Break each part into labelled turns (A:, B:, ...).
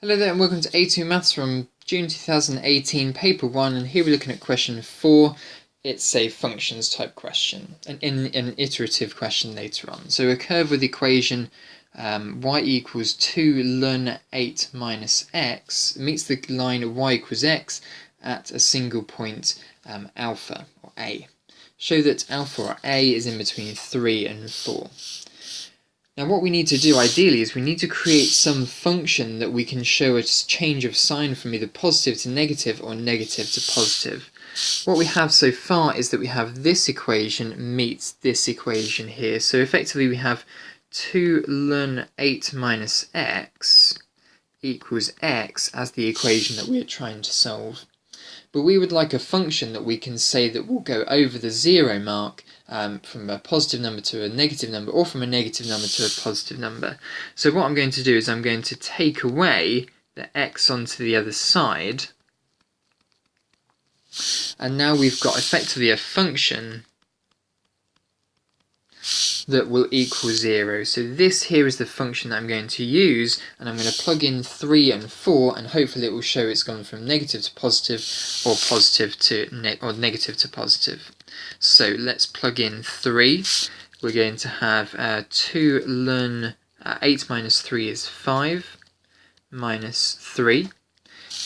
A: Hello there and welcome to A2 Maths from June 2018, paper 1, and here we're looking at question 4. It's a functions type question, and in an iterative question later on. So a curve with the equation y equals 2 ln 8 minus x meets the line y equals x at a single point alpha, or a. Show that alpha, or a, is in between 3 and 4. Now what we need to do ideally is we need to create some function that we can show a change of sign from either positive to negative or negative to positive. What we have so far is that we have this equation meets this equation here. So effectively we have 2 ln 8 minus x equals x as the equation that we're trying to solve. But we would like a function that we can say that will go over the 0 mark from a positive number to a negative number, or from a negative number to a positive number. So what I'm going to do is I'm going to take away the x onto the other side, and now we've got effectively a function that will equal 0. So this here is the function that I'm going to use, and I'm going to plug in 3 and 4, and hopefully it will show it's gone from negative to positive, or positive to negative to positive. So let's plug in 3. We're going to have 2 ln 8 minus 3 is 5 minus 3.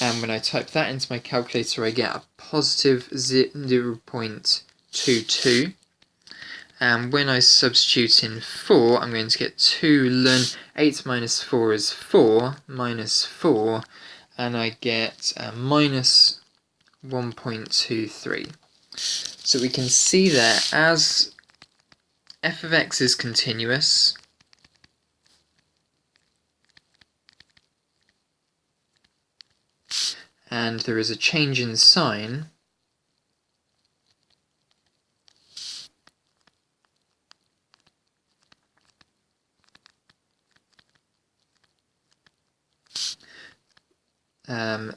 A: And when I type that into my calculator, I get a positive 0.22. And when I substitute in 4, I'm going to get 2 ln 8 minus 4 is 4 minus 4, and I get minus 1.23. So we can see there, as f of x is continuous, and there is a change in sign,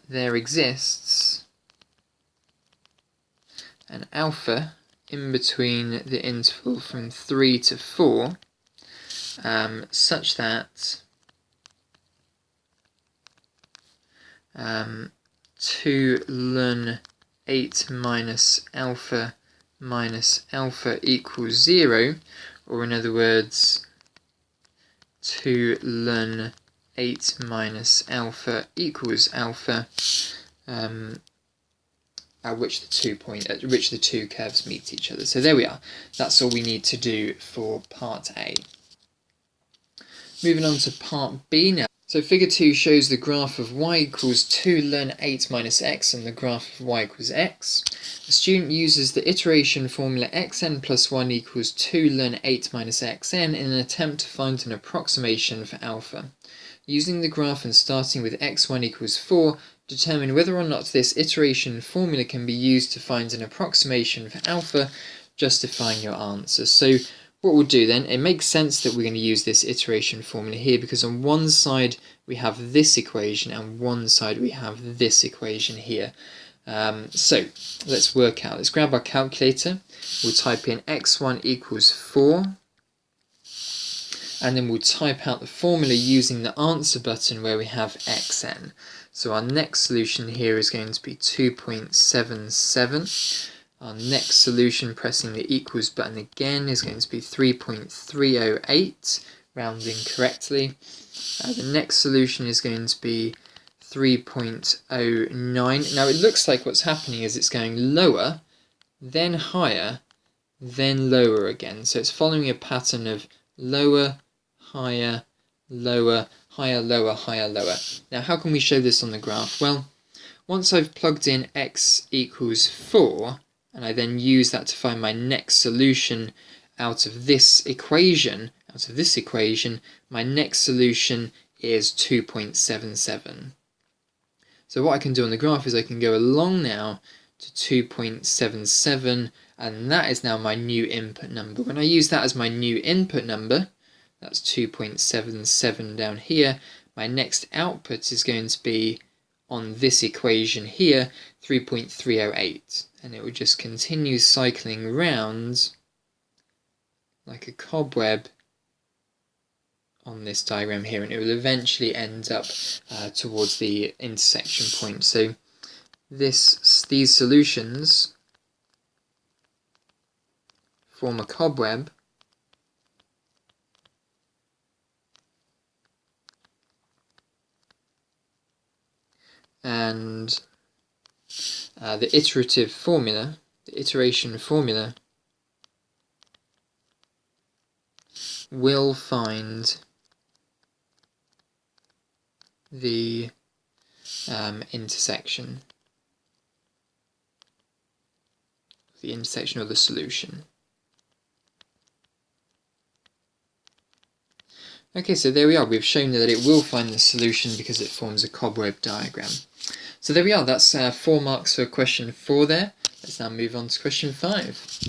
A: there exists an alpha in between the interval from 3 to 4, such that 2 ln 8 minus alpha equals 0, or in other words, 2 ln 8 minus alpha equals alpha, at which the two curves meet each other. So there we are. That's all we need to do for part A. Moving on to part B now. So figure 2 shows the graph of y equals 2 ln 8 minus x and the graph of y equals x. The student uses the iteration formula xn plus 1 equals 2 ln 8 minus xn in an attempt to find an approximation for alpha. Using the graph and starting with x1 equals 4, determine whether or not this iteration formula can be used to find an approximation for alpha, justifying your answer. So what we'll do then, it makes sense that we're going to use this iteration formula here, because on one side we have this equation and one side we have this equation here. So let's work out. Let's grab our calculator. We'll type in x1 equals 4. And then we'll type out the formula using the answer button where we have xn. So our next solution here is going to be 2.77. Our next solution, pressing the equals button again, is going to be 3.308, rounding correctly. The next solution is going to be 3.09. Now it looks like what's happening is it's going lower, then higher, then lower again. So it's following a pattern of lower, higher, lower, higher, lower, higher, lower. Now how can we show this on the graph? Well, once I've plugged in x equals 4, and I then use that to find my next solution out of this equation, my next solution is 2.77. So what I can do on the graph is I can go along now to 2.77, and that is now my new input number. When I use that as my new input number, that's 2.77 down here, my next output is going to be on this equation here, 3.308, and it will just continue cycling around like a cobweb on this diagram here, and it will eventually end up towards the intersection point. So these solutions form a cobweb and the iteration formula will find the intersection of the solution. Okay, so there we are. We've shown that it will find the solution because it forms a cobweb diagram. So there we are. That's 4 marks for question 4 there. Let's now move on to question 5.